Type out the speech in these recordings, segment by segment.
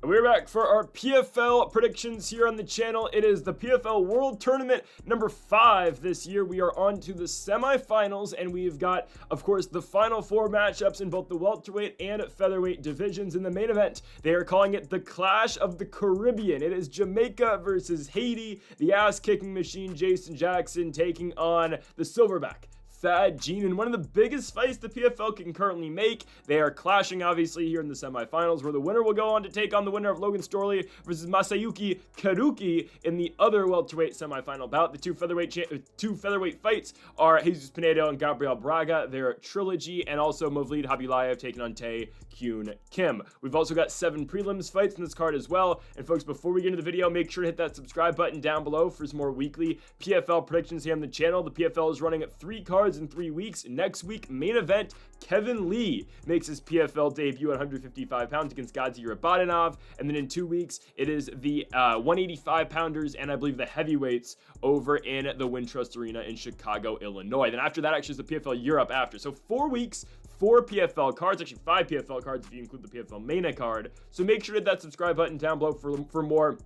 And we're back for our PFL predictions here on the channel. It is the PFL World Tournament number 5 this year. We are on to the semifinals, and we've got, of course, the final 4 matchups in both the welterweight and featherweight divisions. In the main event, they are calling it the Clash of the Caribbean. It is Jamaica versus Haiti, the ass-kicking machine Jason Jackson taking on the silverback Thad Gene, one of the biggest fights the PFL can currently make. They are clashing, obviously, here in the semifinals, where the winner will go on to take on the winner of Logan Storley versus Masayuki Karuki in the other welterweight semifinal bout. The two featherweight fights are Jesus Pinedo and Gabriel Braga, their trilogy, and also Movlid Khaybulaev taking on Tae Kyun Kim. We've also got 7 prelims fights in this card as well. And folks, before we get into the video, make sure to hit that subscribe button down below for some more weekly PFL predictions here on the channel. The PFL is running 3 cards in 3 weeks. Next week, main event, Kevin Lee makes his PFL debut at 155 pounds against Gadzhirov Badanov. And then in 2 weeks, it is the 185 pounders and I believe the heavyweights over in the Wintrust Arena in Chicago, Illinois. Then after that, actually, is the PFL Europe after. So 4 weeks, 4 PFL cards, actually 5 PFL cards if you include the PFL MENA card. So make sure to hit that subscribe button down below for more.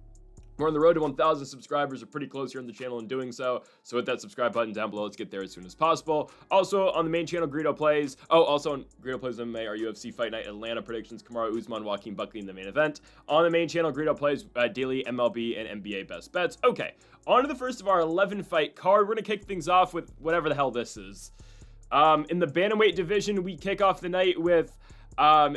We're on the road to 1,000 subscribers. We're pretty close here on the channel in doing so. So hit that subscribe button down below. Let's get there as soon as possible. Also on the main channel, Greedo Plays. Oh, also on Greedo Plays MMA, our UFC Fight Night Atlanta predictions. Kamaru Usman, Joaquin Buckley in the main event. On the main channel, Greedo Plays daily MLB and NBA best bets. Okay, on to the first of our 11 fight card. We're going to kick things off with whatever the hell this is. In the bantamweight division, we kick off the night with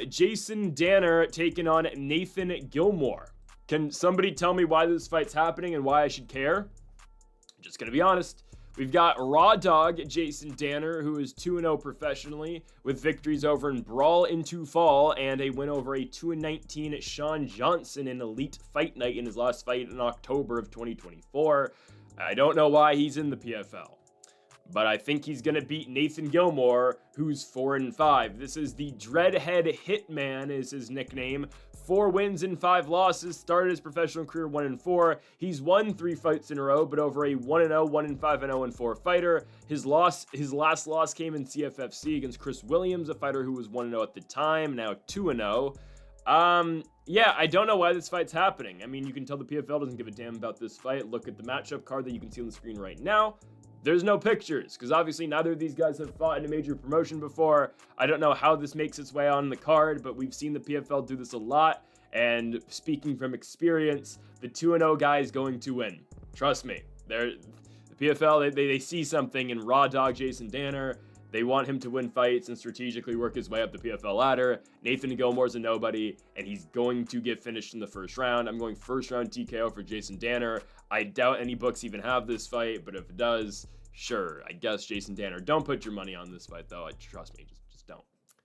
Jason Danner taking on Nathan Gilmore. Can somebody tell me why this fight's happening and why I should care? I'm just going to be honest. We've got Raw Dog Jason Danner, who is 2-0 professionally, with victories over in Brawl into Fall and a win over a 2-19 Sean Johnson in Elite Fight Night in his last fight in October of 2024. I don't know why he's in the PFL, but I think he's going to beat Nathan Gilmore, who's 4-5. This is the Dreadhead Hitman is his nickname. 4 wins and 5 losses, started his professional career 1-4. He's won 3 fights in a row, but over a 1-0, 1-5, 0-4 fighter. His last loss came in CFFC against Chris Williams, a fighter who was 1-0 at the time, now 2-0. Yeah, I don't know why this fight's happening. I mean, you can tell the PFL doesn't give a damn about this fight. Look at the matchup card that you can see on the screen right now. There's no pictures, because obviously neither of these guys have fought in a major promotion before. I don't know how this makes its way on the card, but we've seen the PFL do this a lot. And speaking from experience, the 2-0 guy is going to win. Trust me. The PFL, they see something in Raw Dog Jason Danner. They want him to win fights and strategically work his way up the PFL ladder. Nathan Gilmore's a nobody, and he's going to get finished in the first round. I'm going first round TKO for Jason Danner. I doubt any books even have this fight, but if it does, sure, I guess Jason Danner. Don't put your money on this fight, though. Trust me, just don't.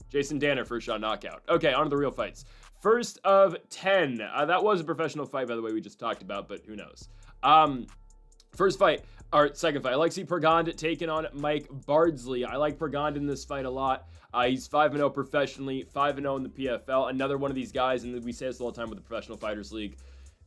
Jason Danner, first shot knockout. Okay, on to the real fights. First of 10. That was a professional fight, by the way, we just talked about, but who knows. First fight, or second fight, Alexei Pergande taking on Mike Bardsley. I like Pergande in this fight a lot. He's 5-0 professionally, 5-0 in the PFL. Another one of these guys, and we say this all the time with the Professional Fighters League,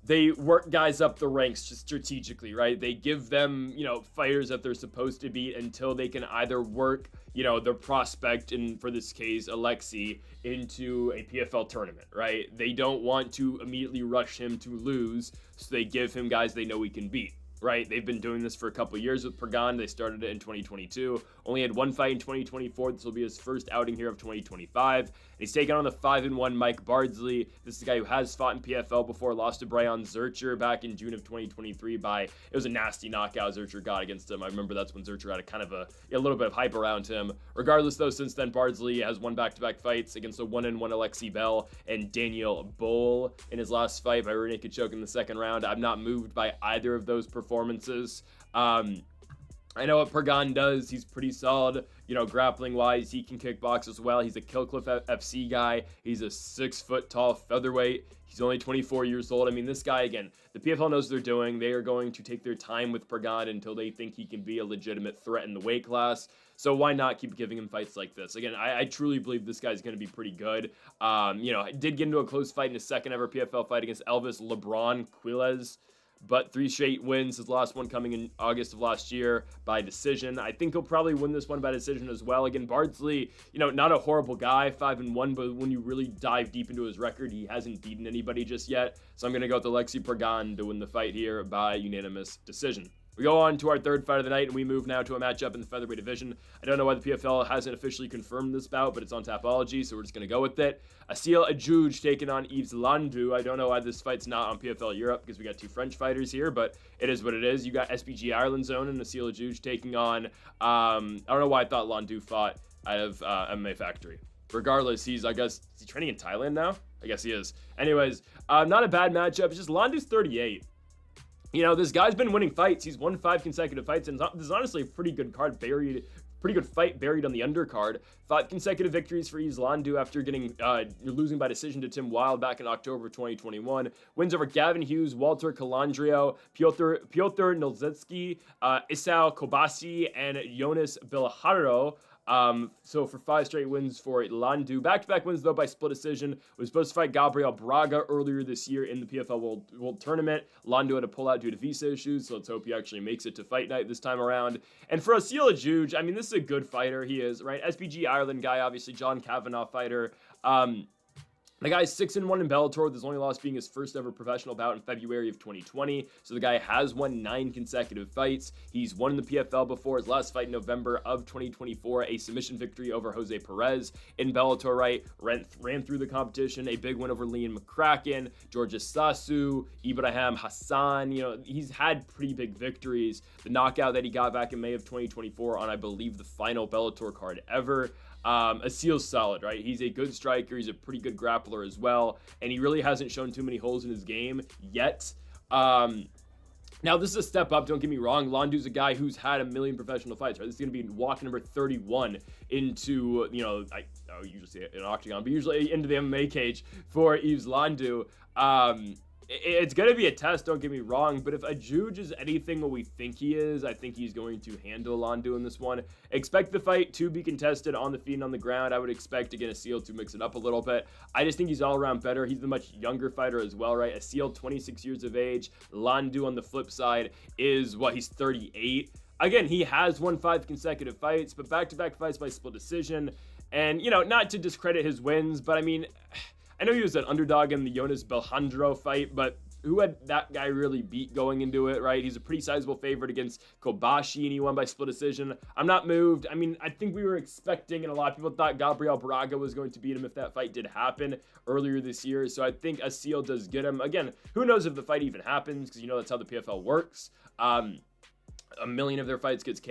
they work guys up the ranks just strategically, right? They give them, fighters that they're supposed to beat until they can either work, their prospect, and for this case, Alexei, into a PFL tournament, right? They don't want to immediately rush him to lose, so they give him guys they know he can beat. Right, they've been doing this for a couple years with Pergande. They started it in 2022. Only had 1 fight in 2024. This will be his first outing here of 2025. And he's taking on the 5-1 Mike Bardsley. This is a guy who has fought in PFL before. Lost to Brian Zurcher back in June of 2023 it was a nasty knockout Zurcher got against him. I remember that's when Zurcher had a little bit of hype around him. Regardless, though, since then Bardsley has won back-to-back fights against a 1-1 Alexei Bell and Daniel Bull in his last fight by rear naked choke in the second round. I'm not moved by either of those performances. I know what Pergande does. He's pretty solid, grappling wise. He can kickbox as well. He's a Killcliff FC guy. He's a 6-foot tall featherweight. He's only 24 years old. I mean, this guy, again, the PFL knows what they're doing. They are going to take their time with Pergande until they think he can be a legitimate threat in the weight class. So why not keep giving him fights like this? Again, I truly believe this guy's going to be pretty good. Did get into a close fight in his second ever PFL fight against Elvis LeBron Quiles. but 3 straight wins, his last one coming in August of last year by decision. I think he'll probably win this one by decision as well. Again, Bardsley, not a horrible guy, 5-1, but when you really dive deep into his record, he hasn't beaten anybody just yet. So I'm going to go with Alexei Pergande to win the fight here by unanimous decision. We go on to our third fight of the night, and we move now to a matchup in the featherweight division. I don't know why the PFL hasn't officially confirmed this bout, but it's on Tapology, so we're just going to go with it. Adjoudj taking on Yves Landu. I don't know why this fight's not on PFL Europe, because we got 2 French fighters here, but it is what it is. You got SPG Ireland's own and Adjoudj taking on, I don't know why I thought Landu fought out of MMA Factory. Regardless, is he training in Thailand now? I guess he is. Anyways, not a bad matchup. It's just Landu's 38. This guy's been winning fights. He's won 5 consecutive fights, and this is honestly a pretty good fight buried on the undercard. 5 consecutive victories for Yves Landu after losing by decision to Tim Wilde back in October 2021. Wins over Gavin Hughes, Walter Calandrio, Piotr Nolzetsky, Isao Kobasi, and Jonas Bilaharo. So for 5 straight wins for Landu. Back-to-back wins, though, by split decision. Was supposed to fight Gabriel Braga earlier this year in the PFL World Tournament. Landu had to pull out due to visa issues, so let's hope he actually makes it to fight night this time around. And for Adjoudj, this is a good fighter. He is, right? SPG Ireland guy, obviously. John Kavanagh fighter. The guy's 6-1 in Bellator, with his only loss being his first ever professional bout in February of 2020. So the guy has won 9 consecutive fights. He's won in the PFL before. His last fight in November of 2024, a submission victory over Jose Perez in Bellator, right? Ran through the competition, a big win over Liam McCracken, Georges Sasu, Ibrahim Hassan. He's had pretty big victories. The knockout that he got back in May of 2024 on, I believe, the final Bellator card ever. Asil's solid, right? He's a good striker. He's a pretty good grappler as well. And he really hasn't shown too many holes in his game yet. Now, this is a step up. Don't get me wrong. Landu's a guy who's had a million professional fights, right? This is going to be walk number 31 into, I usually say an octagon, but usually into the MMA cage for Yves Landu. It's going to be a test, don't get me wrong, but if Adjoudj is anything what we think he is, I think he's going to handle Landu in this one. Expect the fight to be contested on the feet and on the ground. I would expect, again, Asil to mix it up a little bit. I just think he's all around better. He's the much younger fighter as well, right? Asil, 26 years of age. Landu, on the flip side, he's 38. Again, he has won 5 consecutive fights, but back-to-back fights by split decision. And, not to discredit his wins, but I know he was an underdog in the Jonas Belhandro fight, but who had that guy really beat going into it, right? He's a pretty sizable favorite against Kobashi, and he won by split decision. I'm not moved. I think we were expecting, and a lot of people thought Gabriel Braga was going to beat him if that fight did happen earlier this year. So I think Asil does get him. Again, who knows if the fight even happens, because that's how the PFL works. A million of their fights get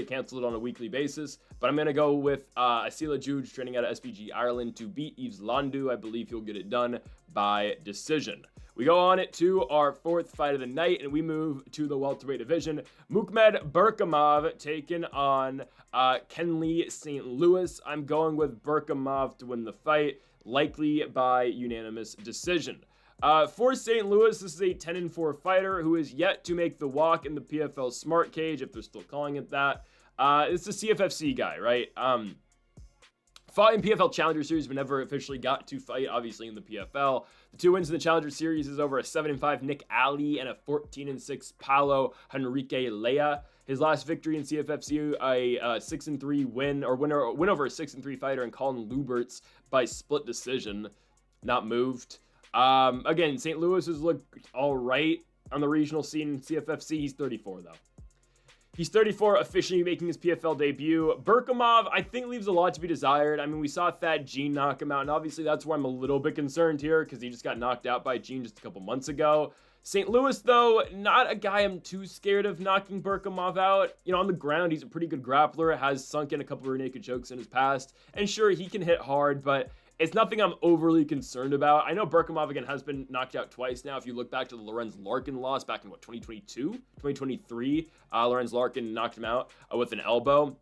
canceled on a weekly basis, but I'm going to go with Adjoudj training out of SPG Ireland to beat Yves Landu. I believe he'll get it done by decision. We go on it to our 4th fight of the night, and we move to the welterweight division. Mukhmed Berkhamov taking on Kenley St. Louis. I'm going with Berkhamov to win the fight, likely by unanimous decision. For St. Louis, this is a 10-4 fighter who is yet to make the walk in the PFL Smart Cage, if they're still calling it that. It's a CFFC guy, right? Fought in PFL Challenger Series, but never officially got to fight, obviously, in the PFL. The 2 wins in the Challenger Series is over a 7-5 Nick Ali and a 14-6 Paulo Henrique Lea. His last victory in CFFC, a 6-3 win over a 6-3 fighter in Colin Luberts by split decision. Not moved. Again, St. Louis has looked all right on the regional scene in CFFC. He's 34, though. He's 34, officially making his PFL debut. Berkhamov, I think, leaves a lot to be desired. We saw Thad Gene knock him out, and obviously that's where I'm a little bit concerned here, because he just got knocked out by Gene just a couple months ago. St. Louis, though, not a guy I'm too scared of knocking Berkhamov out. On the ground, he's a pretty good grappler, has sunk in a couple of rear naked chokes in his past, and sure, he can hit hard, but it's nothing I'm overly concerned about. I know Berkhamov, again, has been knocked out twice now. If you look back to the Lorenz Larkin loss back in, 2022? 2023, Lorenz Larkin knocked him out with an elbow.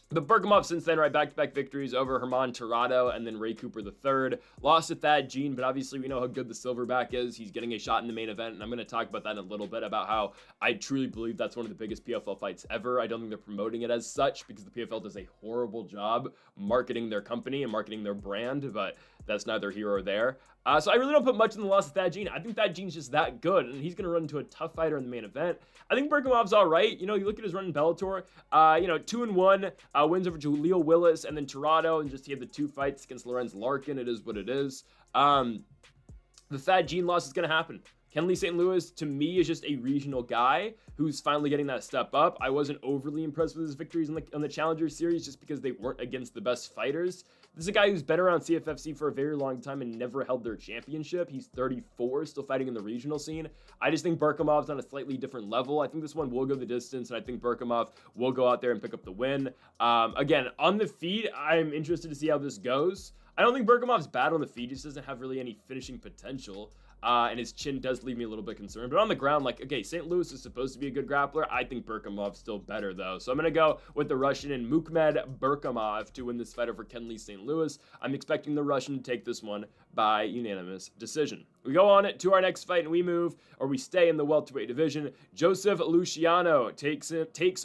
But Berkhamov since then, right, back-to-back victories over Herman Tirado and then Ray Cooper III. Lost to Thad Gene, but obviously we know how good the Silverback is. He's getting a shot in the main event, and I'm going to talk about that in a little bit, about how I truly believe that's one of the biggest PFL fights ever. I don't think they're promoting it as such, because the PFL does a horrible job marketing their company and marketing their brand, but that's neither here or there. So I really don't put much in the loss of Thad Gene. I think Thad Gene's just that good, and he's going to run into a tough fighter in the main event. I think Berkhamov's all right. You look at his run in Bellator, 2-1, wins over Jaleel Willis and then Tirado, and just he had the 2 fights against Lorenz Larkin. It is what it is. The Thad Gene loss is going to happen. Kenley St. Louis, to me, is just a regional guy who's finally getting that step up. I wasn't overly impressed with his victories on the Challenger Series just because they weren't against the best fighters. This is a guy who's been around CFFC for a very long time and never held their championship. He's 34, still fighting in the regional scene. I just think Berkhamov's on a slightly different level. I think this one will go the distance, and I think Berkhamov will go out there and pick up the win. Again, on the feet, I'm interested to see how this goes. I don't think Berkhamov's bad on the feet. He just doesn't have really any finishing potential. And his chin does leave me a little bit concerned. But on the ground, okay, St. Louis is supposed to be a good grappler. I think Berkhamov's still better, though. So I'm going to go with the Russian and Mukhmed Berkhamov to win this fight over Kenley St. Louis. I'm expecting the Russian to take this one by unanimous decision. We go on to our next fight, and we stay in the welterweight division. Joseph Luciano takes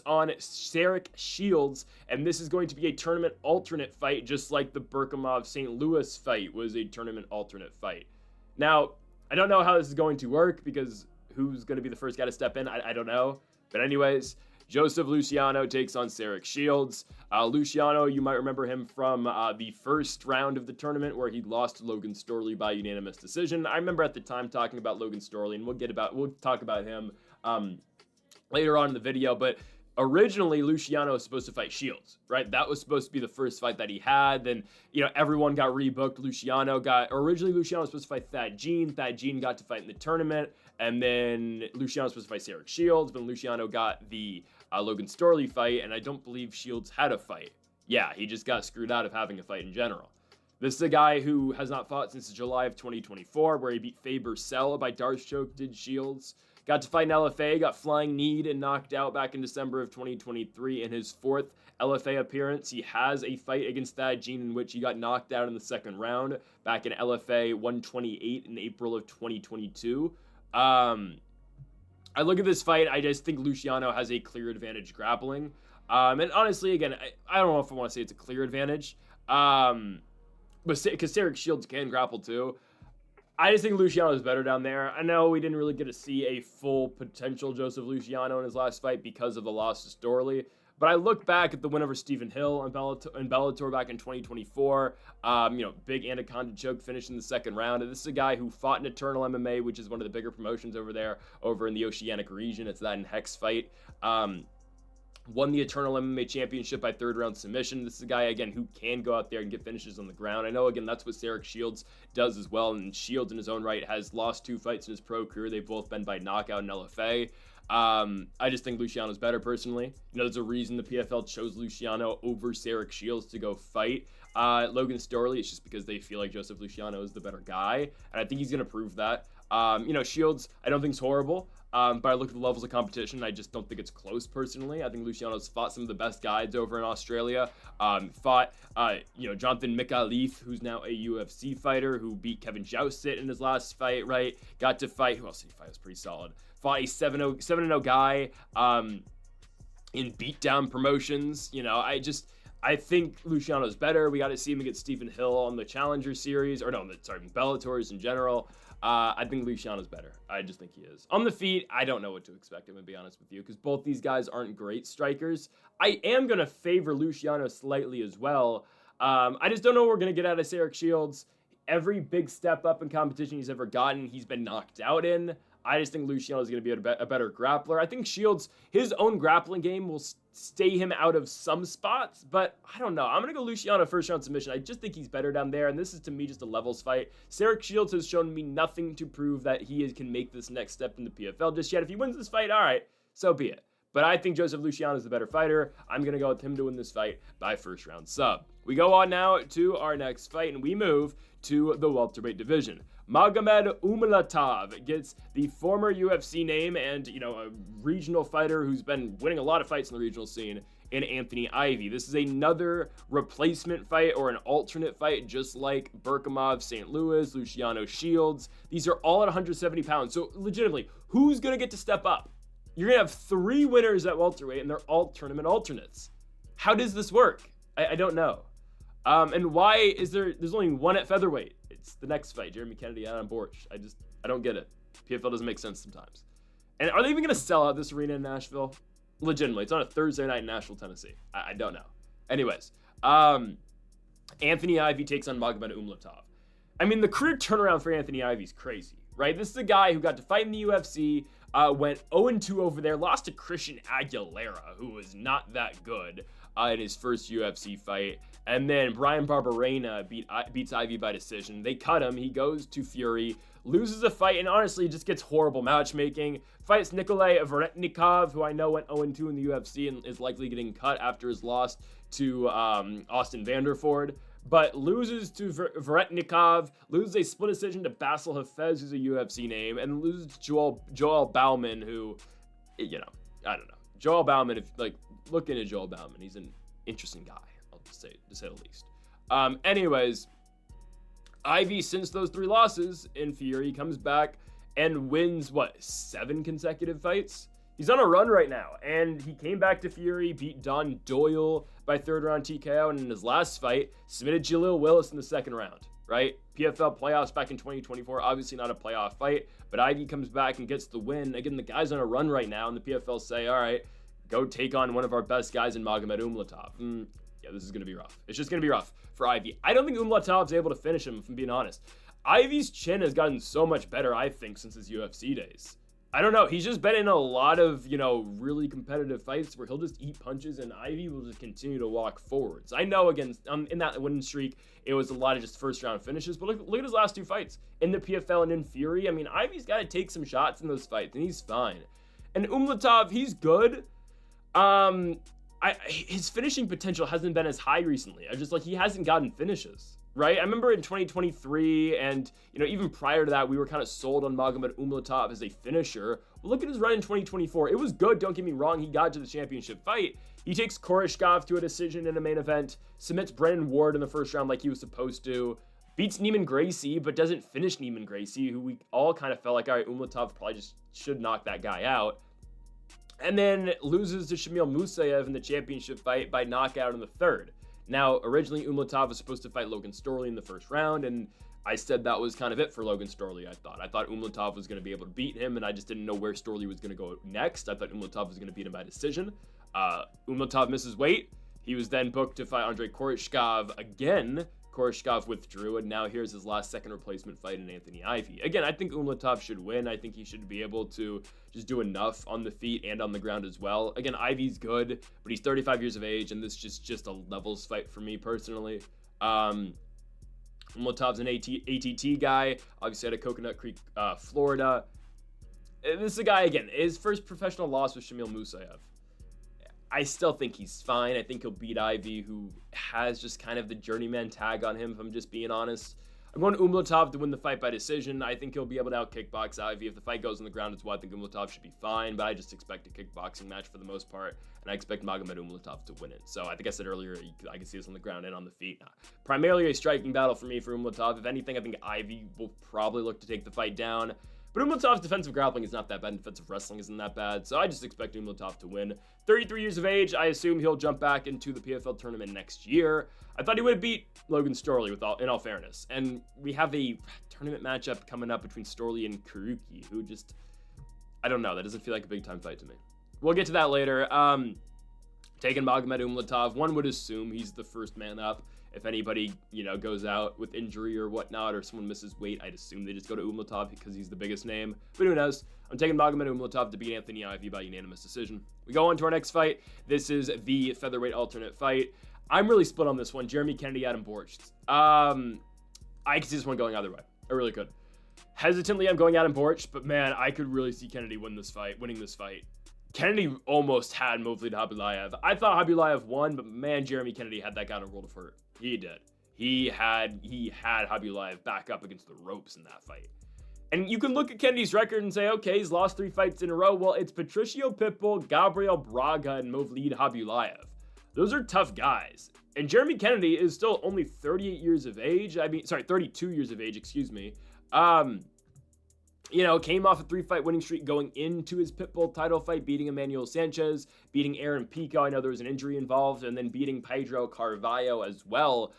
on Sarek Shields, and this is going to be a tournament alternate fight, just like the Berkhamov-St. Louis fight was a tournament alternate fight. Now, I don't know how this is going to work because who's going to be the first guy to step in? I don't know. But anyways, Joseph Luciano takes on Sarek Shields. Luciano, you might remember him from the first round of the tournament where he lost to Logan Storley by unanimous decision. I remember at the time talking about Logan Storley, and we'll talk about him later on in the video. But originally, Luciano was supposed to fight Shields, right? That was supposed to be the first fight that he had. Then, everyone got rebooked. Originally Luciano was supposed to fight Thad Gene. Thad Gene got to fight in the tournament. And then Luciano was supposed to fight Sarek Shields. But Luciano got the Logan Storley fight. And I don't believe Shields had a fight. Yeah, he just got screwed out of having a fight in general. This is a guy who has not fought since July of 2024, where he beat Faber Sell by Darce choke, did Shields. Got to fight in LFA, got flying kneed and knocked out back in December of 2023 in his 4th LFA appearance. He has a fight against Thad Gene in which he got knocked out in the 2nd round back in LFA 128 in April of 2022. I look at this fight, I just think Luciano has a clear advantage grappling. And honestly, again, I don't know if I want to say it's a clear advantage, but because Sarek Shields can grapple too. I just think Luciano is better down there. I know we didn't really get to see a full potential Joseph Luciano in his last fight because of the loss to Storley. But I look back at the win over Stephen Hill in Bellator back in 2024. Big anaconda choke finish in the 2nd round. And this is a guy who fought in Eternal MMA, which is one of the bigger promotions over in the Oceanic region. It's that and Hex fight. Won the Eternal MMA Championship by 3rd round submission. This is a guy, again, who can go out there and get finishes on the ground. I know, again, that's what Sarek Shields does as well, and Shields in his own right has lost 2 fights in his pro career. They've both been by knockout in LFA. I just think Luciano's better, personally. There's a reason the PFL chose Luciano over Sarek Shields to go fight Logan Storley. It's just because they feel like Joseph Luciano is the better guy, and I think he's going to prove that. Shields, I don't think is horrible. But I look at the levels of competition, I just don't think it's close, personally. I think Luciano's fought some of the best guys over in Australia. Fought Jonathan Mikhailiev, who's now a UFC fighter, who beat Kevin Joustit in his last fight, right? Got to fight, who else did he fight? It was pretty solid. Fought a 7-0 guy in beatdown promotions. I think Luciano's better. We got to see him against Stephen Hill on the Challenger Series, Bellators in general. I think Luciano's better. I just think he is. On the feet, I don't know what to expect, I'm going to be honest with you, because both these guys aren't great strikers. I am going to favor Luciano slightly as well. I just don't know what we're going to get out of Sarek Shields. Every big step up in competition he's ever gotten, he's been knocked out in. I just think Luciano is going to be a better grappler. I think Shields, his own grappling game will stay him out of some spots, but I don't know. I'm going to go Luciano 1st round submission. I just think he's better down there, and this is, to me, just a levels fight. Sarek Shields has shown me nothing to prove that he can make this next step in the PFL just yet. If he wins this fight, all right, so be it. But I think Joseph Luciano is the better fighter. I'm going to go with him to win this fight by 1st round sub. We go on now to our next fight, and we move to the welterweight division. Magomed Umalatov gets the former UFC name and, a regional fighter who's been winning a lot of fights in the regional scene in Anthony Ivy. This is another replacement fight or an alternate fight, just like Berkhamov, St. Louis, Luciano Shields. These are all at 170 pounds. So legitimately, who's going to get to step up? You're going to have 3 winners at welterweight, and they're all tournament alternates. How does this work? I don't know. And why is there's only one at featherweight? It's the next fight, Jeremy Kennedy, Adam Borics. I don't get it. PFL doesn't make sense sometimes. And are they even going to sell out this arena in Nashville? Legitimately, it's on a Thursday night in Nashville, Tennessee. I don't know. Anyways, Anthony Ivy takes on Magomed Umalatov. I mean, the career turnaround for Anthony Ivy is crazy, right? This is a guy who got to fight in the UFC, went 0-2 over there, lost to Christian Aguilera, who was not that good in his first UFC fight. And then Brian Barberena beats Ivy by decision. They cut him. He goes to Fury, loses a fight, and honestly just gets horrible matchmaking. Fights Nikolay Veretnikov, who I know went 0-2 in the UFC and is likely getting cut after his loss to Austin Vanderford. But loses to Veretnikov, loses a split decision to Basil Hafez, who's a UFC name, and loses to Joel Bauman, who, you know, I don't know. Joel Bauman, if look into Joel Bauman, he's an interesting guy, I'll just say, to say the least. Anyways, Ivy, since those 3 losses in Fury, comes back and wins, 7 consecutive fights? He's on a run right now, and he came back to Fury, beat Don Doyle by 3rd round TKO, and in his last fight, submitted Jaleel Willis in the 2nd round, right? PFL playoffs back in 2024, obviously not a playoff fight, but Ivy comes back and gets the win. Again, the guy's on a run right now, and the PFL say, all right, go take on one of our best guys in Magomed Umalatov. Yeah, this is going to be rough. It's just going to be rough for Ivy. I don't think Umalatov's able to finish him, if I'm being honest. Ivy's chin has gotten so much better, I think, since his UFC days. I don't know. He's just been in a lot of, really competitive fights where he'll just eat punches and Ivy will just continue to walk forwards. I know, again, in that winning streak, it was a lot of just first-round finishes, but look at his last 2 fights in the PFL and in Fury. I mean, Ivy's got to take some shots in those fights, and he's fine. And Umalatov, he's good. His finishing potential hasn't been as high recently. He hasn't gotten finishes. Right? I remember in 2023 and, even prior to that, we were kind of sold on Magomed Umalatov as a finisher. Well, look at his run in 2024. It was good, don't get me wrong. He got to the championship fight. He takes Koreshkov to a decision in a main event, submits Brennan Ward in the 1st round like he was supposed to, beats Neiman Gracie, but doesn't finish Neiman Gracie, who we all kind of felt like, all right, Umalatov probably just should knock that guy out. And then loses to Shamil Musayev in the championship fight by knockout in the 3rd. Now, originally, Umalatov was supposed to fight Logan Storley in the 1st round, and I said that was kind of it for Logan Storley, I thought. I thought Umalatov was going to be able to beat him, and I just didn't know where Storley was going to go next. I thought Umalatov was going to beat him by decision. Umalatov misses weight. He was then booked to fight Andrei Koreshkov again. Koreshkov withdrew, and now here's his last 2nd replacement fight in Anthony Ivy. Again, I think Umalatov should win. I think he should be able to just do enough on the feet and on the ground as well. Again, Ivy's good, but he's 35 years of age, and this is just a levels fight for me personally. Umalatov's an ATT guy, obviously out of Coconut Creek, Florida. This is a guy, again, his first professional loss was Shamil Musayev. I still think he's fine. I think he'll beat Ivy, who has just kind of the journeyman tag on him, if I'm just being honest. I'm going Umalatov to win the fight by decision. I think he'll be able to out-kickbox Ivy. If the fight goes on the ground, it's why I think Umalatov should be fine, but I just expect a kickboxing match for the most part, and I expect Magomed Umalatov to win it. So I think I said earlier, I can see this on the ground and on the feet. Primarily a striking battle for me for Umalatov. If anything, I think Ivy will probably look to take the fight down. But Umalatov's defensive grappling is not that bad, and defensive wrestling isn't that bad, so I just expect Umalatov to win. 33 years of age, I assume he'll jump back into the PFL tournament next year. I thought he would have beat Logan Storley, in all fairness. And we have a tournament matchup coming up between Storley and Kikuiri, who just, I don't know, that doesn't feel like a big-time fight to me. We'll get to that later. Taking Magomed Umalatov, one would assume he's the first man up. If anybody, goes out with injury or whatnot, or someone misses weight, I'd assume they just go to Umalatov because he's the biggest name. But who knows? I'm taking Magomed Umalatov to beat Anthony Ivy by unanimous decision. We go on to our next fight. This is the featherweight alternate fight. I'm really split on this one. Jeremy Kennedy, Adam Borics. I could see this one going either way. I really could. Hesitantly, I'm going Adam Borics, but man, I could really see Kennedy winning this fight. Kennedy almost had Movlid Khaybulaev. I thought Khaybulaev won, but man, Jeremy Kennedy had that guy in a world of hurt. He did. He had Khaybulaev back up against the ropes in that fight. And you can look at Kennedy's record and say, okay, he's lost 3 fights in a row. Well, it's Patricio Pitbull, Gabriel Braga, and Movlid Khaybulaev. Those are tough guys. And Jeremy Kennedy is still only 32 years of age, excuse me. Came off a 3-fight winning streak going into his Pitbull title fight, beating Emmanuel Sanchez, beating Aaron Pico. I know there was an injury involved, and then beating Pedro Carvalho as well.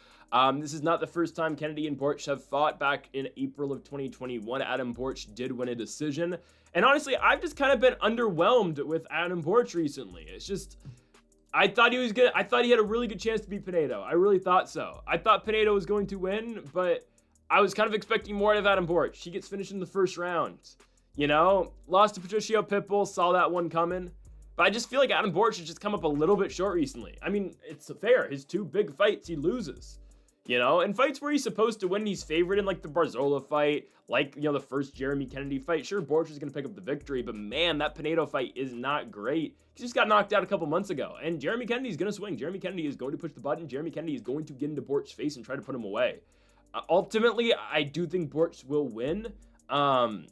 This is not the first time Kennedy and Borics have fought. Back in April of 2021, Adam Borics did win a decision. And honestly, I've just kind of been underwhelmed with Adam Borics recently. It's just, I thought he was good. I thought he had a really good chance to beat Pinedo. I really thought so. I thought Pinedo was going to win, but I was kind of expecting more out of Adam Borics. He gets finished in the first round. Lost to Patricio Pitbull, saw that one coming. But I just feel like Adam Borics has just come up a little bit short recently. I mean, it's fair. His 2 big fights, he loses. In fights where he's supposed to win, he's favored in like the Bardsley fight, like, the first Jeremy Kennedy fight. Sure, Borics is going to pick up the victory, but man, that Pinedo fight is not great. He just got knocked out a couple months ago, and Jeremy Kennedy is going to swing. Jeremy Kennedy is going to push the button. Jeremy Kennedy is going to get into Borics' face and try to put him away. Ultimately, I do think Borics will win. I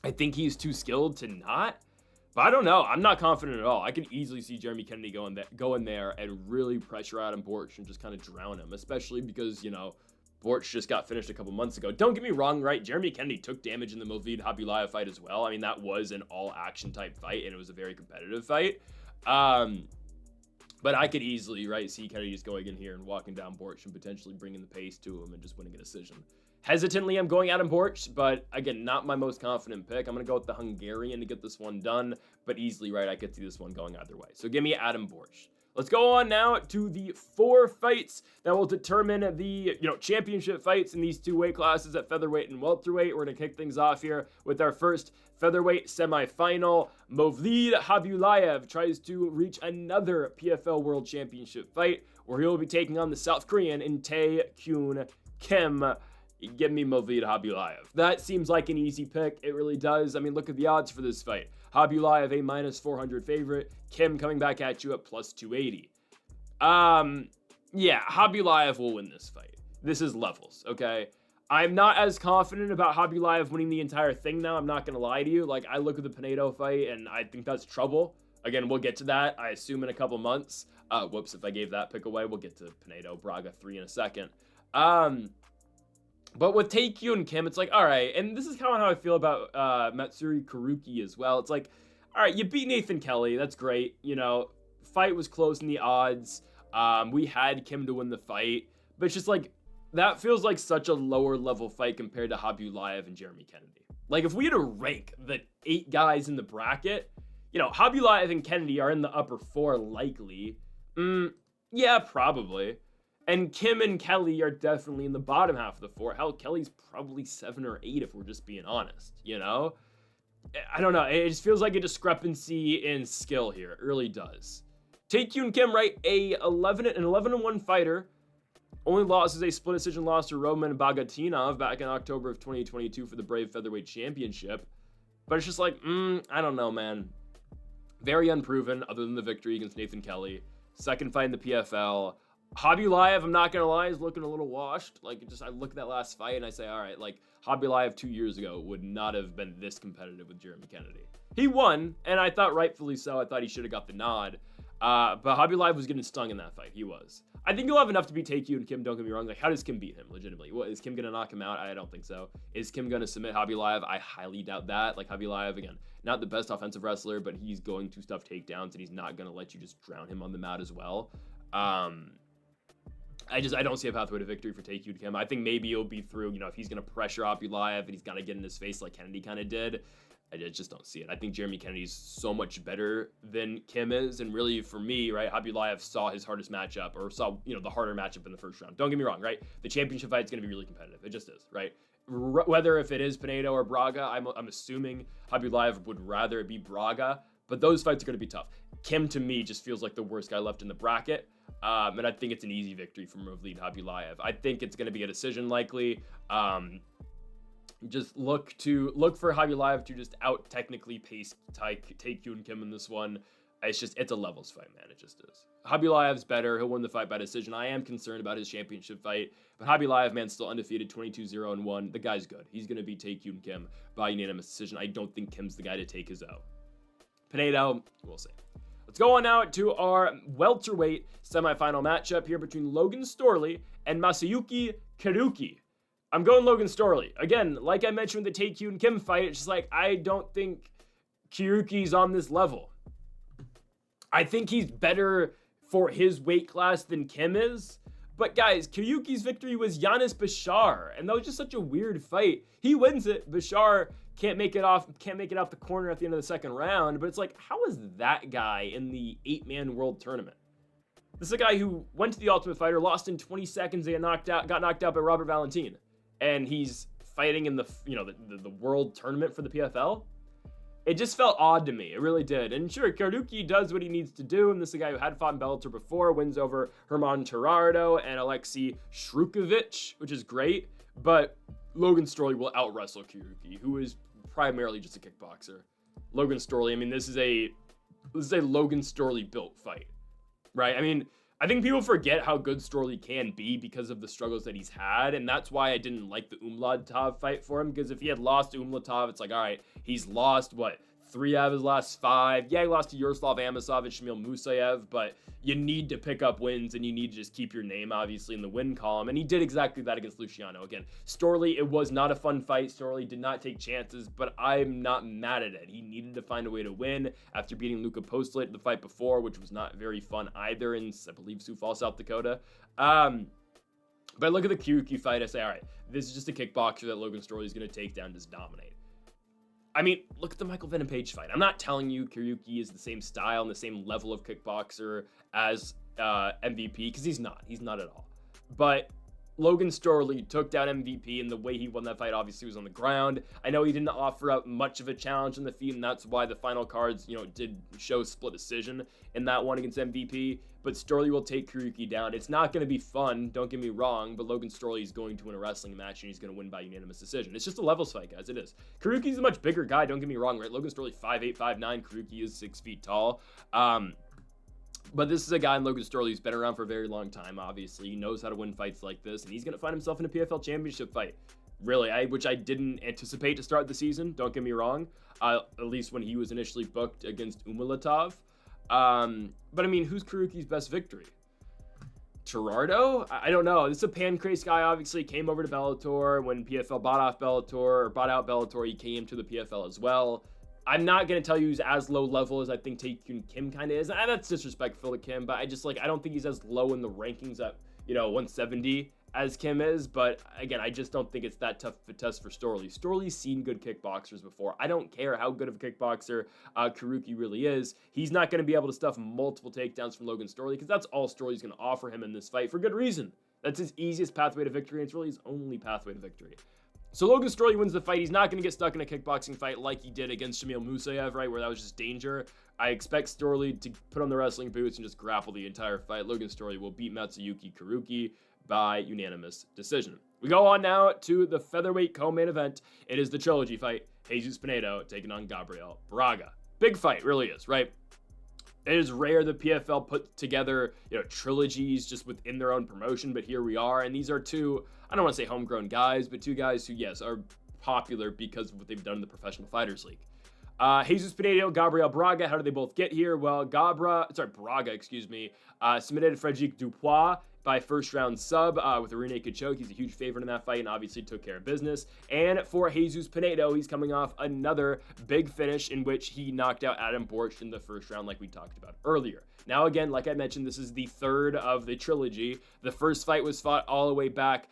think he's too skilled to not. But I don't know. I'm not confident at all. I could easily see Jeremy Kennedy go in there and really pressure Adam Borics and just kind of drown him, especially because, Borics just got finished a couple months ago. Don't get me wrong, right? Jeremy Kennedy took damage in the Movlid Khaybulaev fight as well. I mean, that was an all-action type fight, and it was a very competitive fight. But I could easily, right, see Kennedy just going in here and walking down Borics and potentially bringing the pace to him and just winning a decision. Hesitantly, I'm going Adam Borics, but again, not my most confident pick. I'm going to go with the Hungarian to get this one done, but easily, right, I could see this one going either way. So give me Adam Borics. Let's go on now to the 4 fights that will determine the championship fights in these 2 weight classes at featherweight and welterweight. We're going to kick things off here with our first featherweight semifinal. Movlid Khaybulaev tries to reach another PFL World Championship fight where he will be taking on the South Korean in Tae-Kyun Kim. Give me Movlid Khaybulaev. That seems like an easy pick. It really does. I mean, look at the odds for this fight. Khaybulaev a -400 favorite. Kim coming back at you at +280. Yeah, Khaybulaev will win this fight. This is levels, okay? I'm not as confident about Khaybulaev winning the entire thing now. I'm not going to lie to you. Like, I look at the Pinedo fight, and I think that's trouble. Again, we'll get to that, I assume, in a couple months. Whoops, if I gave that pick away, we'll get to Pinedo, Braga 3 in a second. But with Tae-Kyun Kim, it's like, all right, and this is kind of how I feel about Matsuri Karuki as well. It's like, all right, you beat Nathan Kelly. That's great. Fight was close in the odds. We had Kim to win the fight. But it's just like, that feels like such a lower level fight compared to Khaybulaev and Jeremy Kennedy. Like, if we had to rank the 8 guys in the bracket, Khaybulaev and Kennedy are in the upper 4 likely. Yeah, probably. And Kim and Kelly are definitely in the bottom half of the 4. Hell, Kelly's probably 7 or 8 if we're just being honest, I don't know. It just feels like a discrepancy in skill here. It really does. Tae-Kyun Kim, right? An 11-1 fighter. Only loss is a split decision loss to Roman Bagatinov back in October of 2022 for the Brave Featherweight Championship. But it's just like, I don't know, man. Very unproven, other than the victory against Nathan Kelly. Second fight in the PFL. Khaybulaev, I'm not gonna lie, is looking a little washed. Like, I look at that last fight and I say, all right, like, Khaybulaev 2 years ago would not have been this competitive with Jeremy Kennedy. He won, and I thought rightfully so. I thought he should have got the nod. But Khaybulaev was getting stung in that fight. He was. I think he'll have enough to beat Tae-Kyun Kim, don't get me wrong. Like, how does Kim beat him, legitimately? What, is Kim gonna knock him out? I don't think so. Is Kim gonna submit Khaybulaev? I highly doubt that. Like, Khaybulaev, again, not the best offensive wrestler, but he's going to stuff takedowns, and he's not gonna let you just drown him on the mat as well. I don't see a pathway to victory for Tae-Kyun Kim. I think maybe it'll be through, if he's going to pressure Khaybulaev and he's got to get in his face like Kennedy kind of did. I just don't see it. I think Jeremy Kennedy's so much better than Kim is. And really, for me, right, Khaybulaev saw his hardest matchup, or saw, the harder matchup in the first round. Don't get me wrong, right? The championship fight is going to be really competitive. It just is, right? Whether if it is Pinedo or Braga, I'm assuming Khaybulaev would rather it be Braga. But those fights are going to be tough. Kim, to me, just feels like the worst guy left in the bracket. And I think it's an easy victory for Movlid Khaybulaev. I think it's going to be a decision likely. Just look for Khaybulaev to just out technically pace Tae-Kyun Kim in this one. It's a levels fight, man. It just is. Khaybulaev's better. He'll win the fight by decision. I am concerned about his championship fight. But Khaybulaev, man, still undefeated, 22-0-1. The guy's good. He's going to beat Tae-Kyun Kim by unanimous decision. I don't think Kim's the guy to take his O. Pinedo, we'll see. Let's go on now to our welterweight semifinal matchup here between Logan Storley and Masayuki Karuki. I'm going Logan Storley. Again, like I mentioned with the Taekyu and Kim fight, it's just like, I don't think Kikuiri's on this level. I think he's better for his weight class than Kim is. But guys, Kikuiri's victory was Giannis Bashar, and that was just such a weird fight. He wins it. Bashar can't make it off the corner at the end of the second round, but it's like, how is that guy in the 8-man world tournament? This is a guy who went to the Ultimate Fighter, lost in 20 seconds, and got knocked out by Robert Valentin. And he's fighting in the world tournament for the PFL. It just felt odd to me. It really did. And sure, Kikuiri does what he needs to do. And this is a guy who had fought in Bellator before, wins over Herman Tirardo and Alexei Shrukovich, which is great. But Logan Storley will out-wrestle Kikuiri, who is primarily just a kickboxer. Logan Storley, I mean, this is a Logan Storley built fight, right? I mean, I think people forget how good Storley can be because of the struggles that he's had, and that's why I didn't like the Umalatov fight for him, because if he had lost to Umalatov, it's like, all right, he's lost, 3 out of his last 5. Yeah, he lost to Yaroslav Amosov and Shamil Musayev, but you need to pick up wins, and you need to just keep your name, obviously, in the win column, and he did exactly that against Luciano. Again, Storley, it was not a fun fight. Storley did not take chances, but I'm not mad at it. He needed to find a way to win after beating Luka Postlet the fight before, which was not very fun either in, I believe, Sioux Falls, South Dakota. But I look at the Kikuiri fight, I say, all right, this is just a kickboxer that Logan Storley is going to take down, just dominate. I mean, look at the Michael Venom Page fight. I'm not telling you Kikuiri is the same style and the same level of kickboxer as MVP, because he's not. He's not at all. But Logan Storley took down MVP, and the way he won that fight obviously was on the ground. I know he didn't offer up much of a challenge on the feet, and that's why the final cards, did show split decision in that one against MVP. But Storley will take Kikuiri down. It's not going to be fun, don't get me wrong, but Logan Storley is going to win a wrestling match, and he's going to win by unanimous decision. It's just a levels fight, guys. It is. Kikuiri's a much bigger guy, don't get me wrong, right? Logan Storley 5'8", 5'9". Kikuiri is 6 feet tall. But this is a guy in Logan Storley who's been around for a very long time, obviously. He knows how to win fights like this, and he's going to find himself in a PFL championship fight. Really, which I didn't anticipate to start the season, don't get me wrong. At least when he was initially booked against Umalatov. But I mean, who's Kikuiri's best victory? Tirardo? I don't know. This is a Pancrase guy, obviously. Came over to Bellator when PFL bought out Bellator. He came to the PFL as well. I'm not going to tell you he's as low level as I think Taekyu Kim kind of is. And that's disrespectful to Kim, but I don't think he's as low in the rankings at, 170 as Kim is. But again, I just don't think it's that tough of a test for Storley. Storley's seen good kickboxers before. I don't care how good of a kickboxer Kikuiri really is. He's not going to be able to stuff multiple takedowns from Logan Storley, because that's all Storley's going to offer him in this fight for good reason. That's his easiest pathway to victory, and it's really his only pathway to victory. So Logan Storley wins the fight. He's not going to get stuck in a kickboxing fight like he did against Shamil Musayev, right, where that was just danger. I expect Storley to put on the wrestling boots and just grapple the entire fight. Logan Storley will beat Matsuyuki Kikuiri by unanimous decision. We go on now to the featherweight co-main event. It is the trilogy fight. Jesus Pinedo taking on Gabriel Braga. Big fight, really is, right? It is rare the PFL put together, trilogies just within their own promotion, but here we are. And these are two, I don't want to say homegrown guys, but two guys who, yes, are popular because of what they've done in the Professional Fighters League. Jesus Pinedo, Gabriel Braga, how did they both get here? Well, Braga, submitted Frédéric Dupois by first round sub with a rear naked choke. He's a huge favorite in that fight and obviously took care of business. And for Jesus Pinedo, he's coming off another big finish in which he knocked out Adam Borics in the first round like we talked about earlier. Now again, like I mentioned, this is the third of the trilogy. The first fight was fought all the way back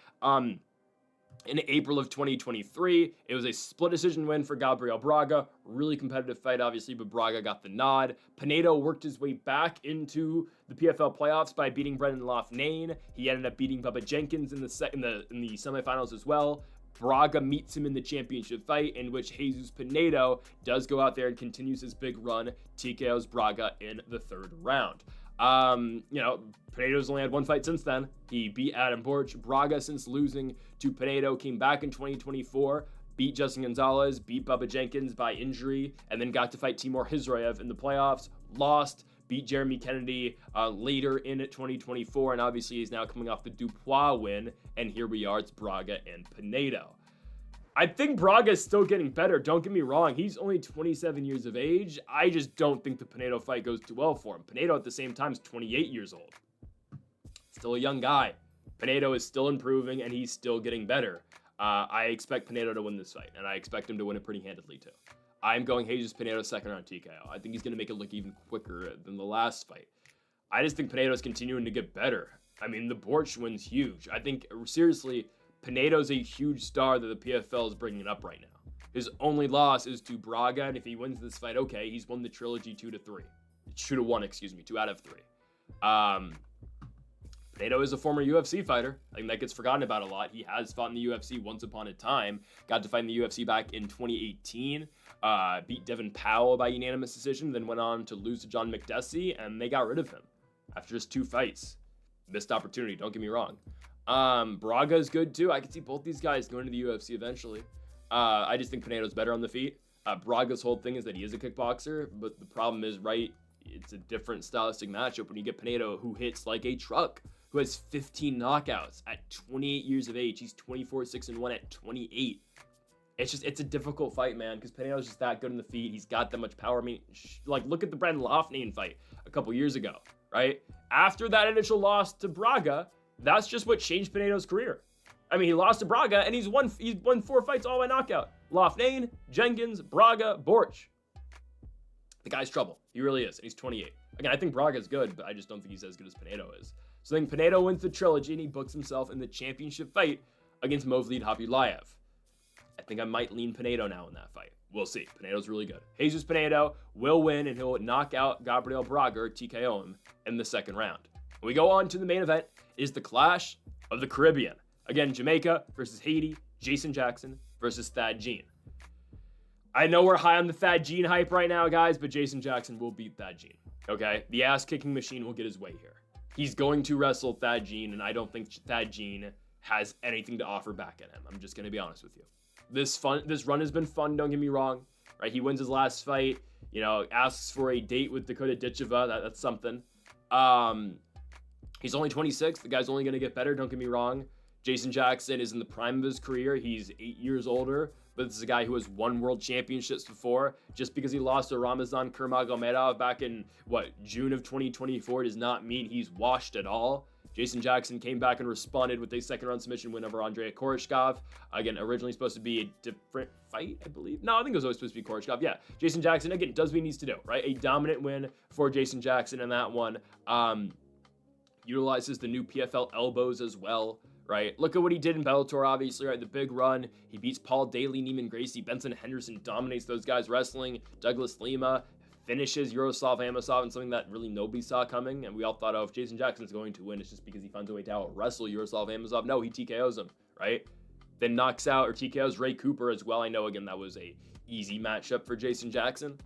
in April of 2023. It was a split decision win for Gabriel Braga. Really competitive fight, obviously, but Braga got the nod. Pinedo worked his way back into the PFL playoffs by beating Brendan Loughnane. He ended up beating Bubba Jenkins in the semifinals as well. Braga meets him in the championship fight, in which Jesus Pinedo does go out there and continues his big run, TKOs Braga in the third round. Pinedo's only had one fight since then. He beat Adam Borics. Braga, since losing to Pinedo, came back in 2024, beat Justin Gonzalez, beat Bubba Jenkins by injury, and then got to fight Timur Hizraev in the playoffs, lost, beat Jeremy Kennedy later in 2024, and obviously he's now coming off the Dupois win, and here we are, it's Braga and Pinedo. I think Braga is still getting better, don't get me wrong. He's only 27 years of age. I just don't think the Pinedo fight goes too well for him. Pinedo at the same time is 28 years old. Still a young guy. Pinedo is still improving, and he's still getting better. I expect Pinedo to win this fight, and I expect him to win it pretty handedly too. I'm going Jesus Pinedo second round TKO. I think he's going to make it look even quicker than the last fight. I just think Pinedo's continuing to get better. I mean, the Borics win's huge. I think, seriously, Pinedo's a huge star that the PFL is bringing up right now. His only loss is to Braga, and if he wins this fight, okay, he's won the trilogy 2-1, 2 out of 3. Pinedo is a former UFC fighter. I think that gets forgotten about a lot. He has fought in the UFC once upon a time. Got to fight in the UFC back in 2018. Beat Devin Powell by unanimous decision, then went on to lose to John McDessie, and they got rid of him after just 2 fights. Missed opportunity, don't get me wrong. Braga is good too. I could see both these guys going to the UFC eventually. I just think Pinedo's better on the feet. Braga's whole thing is that he is a kickboxer, but the problem is, right, it's a different stylistic matchup when you get Pinedo, who hits like a truck, who has 15 knockouts at 28 years of age. He's 24-6-1 at 28. It's a difficult fight, man, because Pinedo's just that good on the feet. He's got that much power. I mean, like, look at the Brendan Loughnane fight a couple years ago, right? After that initial loss to Braga, that's just what changed Pinedo's career. I mean, he lost to Braga, and he's won 4 fights all by knockout. Loughnane, Jenkins, Braga, Borics. The guy's trouble. He really is, and he's 28. Again, I think Braga's good, but I just don't think he's as good as Pinedo is. So I think Pinedo wins the trilogy, and he books himself in the championship fight against Movlid Khaybulaev. I think I might lean Pinedo now in that fight. We'll see. Pinedo's really good. Jesus Pinedo will win, and he'll knock out Gabriel Braga, or TKO him, in the second round. When we go on to the main event, is the Clash of the Caribbean. Again, Jamaica versus Haiti, Jason Jackson versus Thad Jean. I know we're high on the Thad Jean hype right now, guys, but Jason Jackson will beat Thad Jean, okay? The ass-kicking machine will get his way here. He's going to wrestle Thad Jean, and I don't think Thad Jean has anything to offer back at him. I'm just going to be honest with you. This run has been fun, don't get me wrong, right? He wins his last fight, you know, asks for a date with Dakota Ditcheva. That's something. He's only 26. The guy's only going to get better, don't get me wrong. Jason Jackson is in the prime of his career. He's 8 years older, but this is a guy who has won world championships before. Just because he lost to Ramazan Kurmagomedov back in, June of 2024 does not mean he's washed at all. Jason Jackson came back and responded with a second-round submission win over Andrei Koreshkov. Again, originally supposed to be a different fight, I believe. No, I think it was always supposed to be Koreshkov. Yeah, Jason Jackson, again, does what he needs to do, right? A dominant win for Jason Jackson in that one. Utilizes the new PFL elbows as well, right? Look at what he did in Bellator, obviously, right? The big run. He beats Paul Daly, Neiman Gracie, Benson Henderson, dominates those guys wrestling. Douglas Lima finishes Yaroslav Amosov in something that really nobody saw coming, and we all thought, oh, if Jason Jackson's going to win, it's just because he finds a way to out-wrestle Yaroslav Amosov. No, he TKOs him, right? Then knocks out or TKOs Ray Cooper as well. I know, again, that was a easy matchup for Jason Jackson.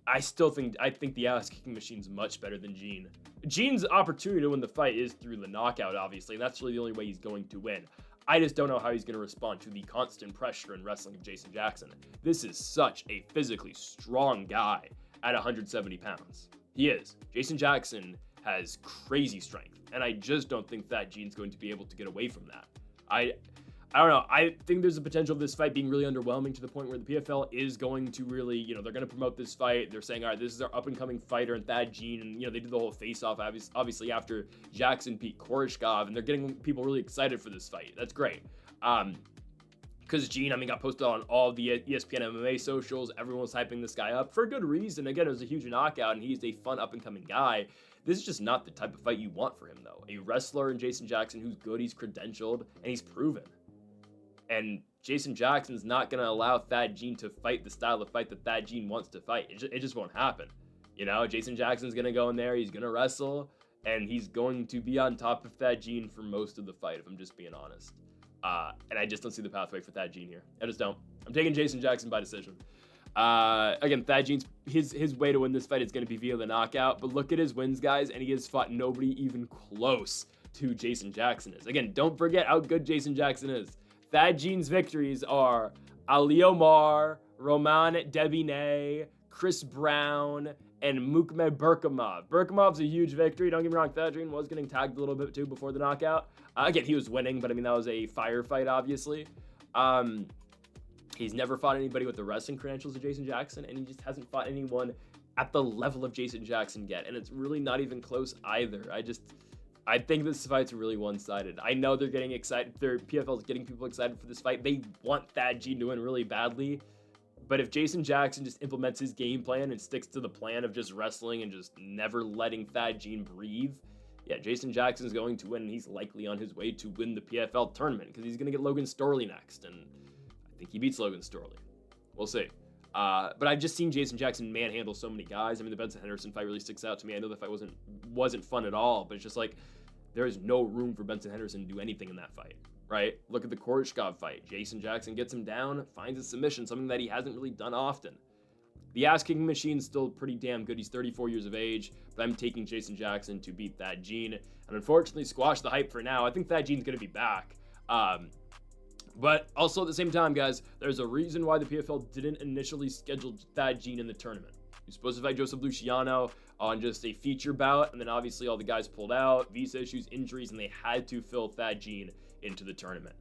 I think the ass-kicking machine's much better than Gene. Gene's opportunity to win the fight is through the knockout, obviously, and that's really the only way he's going to win. I just don't know how he's going to respond to the constant pressure and wrestling of Jason Jackson. This is such a physically strong guy at 170 pounds. He is. Jason Jackson has crazy strength, and I just don't think that Gene's going to be able to get away from that. I don't know. I think there's a potential of this fight being really underwhelming to the point where the PFL is going to really, they're going to promote this fight. They're saying, all right, this is our up-and-coming fiiter and Thad Jean, and, they did the whole face-off, obviously, after Jackson beat Koreshkov, and they're getting people really excited for this fight. That's great. Because Gene, got posted on all the ESPN MMA socials. Everyone was hyping this guy up for a good reason. Again, it was a huge knockout, and he's a fun up-and-coming guy. This is just not the type of fight you want for him, though. A wrestler in Jason Jackson who's good, he's credentialed, and he's proven. And Jason Jackson's not going to allow Thad Jean to fight the style of fight that Thad Jean wants to fight. It just won't happen. Jason Jackson's going to go in there, he's going to wrestle, and he's going to be on top of Thad Jean for most of the fight, if I'm just being honest. And I just don't see the pathway for Thad Jean here. I just don't. I'm taking Jason Jackson by decision. Again, Thad Jean's his way to win this fight is going to be via the knockout, but look at his wins, guys, and he has fought nobody even close to Jason Jackson is. Again, don't forget how good Jason Jackson is. Thad Jean's victories are Ali Omar, Roman Debinay, Chris Brown, and Mukmed Berkhamov. Berkhamov's a huge victory. Don't get me wrong, Thad Jean was getting tagged a little bit too before the knockout. Again, he was winning, but that was a firefight, obviously. He's never fought anybody with the wrestling credentials of Jason Jackson, and he just hasn't fought anyone at the level of Jason Jackson yet. And it's really not even close either. I think this fight's really one-sided. I know they're getting excited. PFL's getting people excited for this fight. They want Thaddeus to win really badly. But if Jason Jackson just implements his game plan and sticks to the plan of just wrestling and just never letting Thaddeus breathe, yeah, Jason Jackson's going to win, and he's likely on his way to win the PFL tournament because he's going to get Logan Storley next, and I think he beats Logan Storley. We'll see. But I've just seen Jason Jackson manhandle so many guys. I mean, the Benson Henderson fight really sticks out to me. I know the fight wasn't fun at all, but it's just like there is no room for Benson Henderson to do anything in that fight, right? Look at the Koreshkov fight. Jason Jackson gets him down, finds a submission, something that he hasn't really done often. The ass-kicking machine's still pretty damn good. He's 34 years of age, but I'm taking Jason Jackson to beat Thaddeus and unfortunately squash the hype for now. I think Thaddeus going to be back. But also at the same time, guys, there's a reason why the PFL didn't initially schedule Thaddeus in the tournament. He was supposed to fight Joseph Luciano on just a feature bout, and then obviously all the guys pulled out, visa issues, injuries, and they had to fill Thaddeus into the tournament.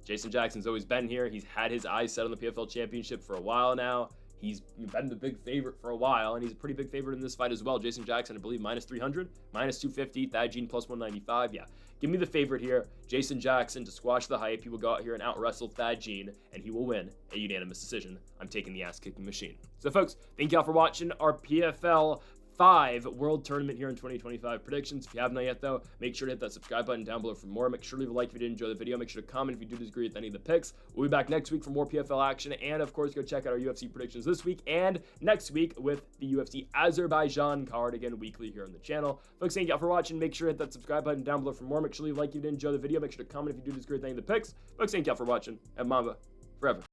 Jason Jackson's always been here. He's had his eyes set on the PFL championship for a while now. He's been the big favorite for a while, and he's a pretty big favorite in this fight as well. Jason Jackson, I believe, minus 300, minus 250, Thaddeus plus 195. Yeah, give me the favorite here. Jason Jackson to squash the hype. He will go out here and out-wrestle Thaddeus, and he will win a unanimous decision. I'm taking the ass-kicking machine. So, folks, thank y'all for watching our PFL 5 World Tournament here in 2025 predictions. If you have not yet, though, make sure to hit that subscribe button down below for more. Make sure to leave a like if you did enjoy the video. Make sure to comment if you do disagree with any of the picks. We'll be back next week for more PFL action. And, of course, go check out our UFC predictions this week and next week with the UFC Azerbaijan card, again, weekly here on the channel. Folks, thank y'all for watching. Make sure to hit that subscribe button down below for more. Make sure to leave a like if you did enjoy the video. Make sure to comment if you do disagree with any of the picks. Folks, thank y'all for watching. And Mamba forever.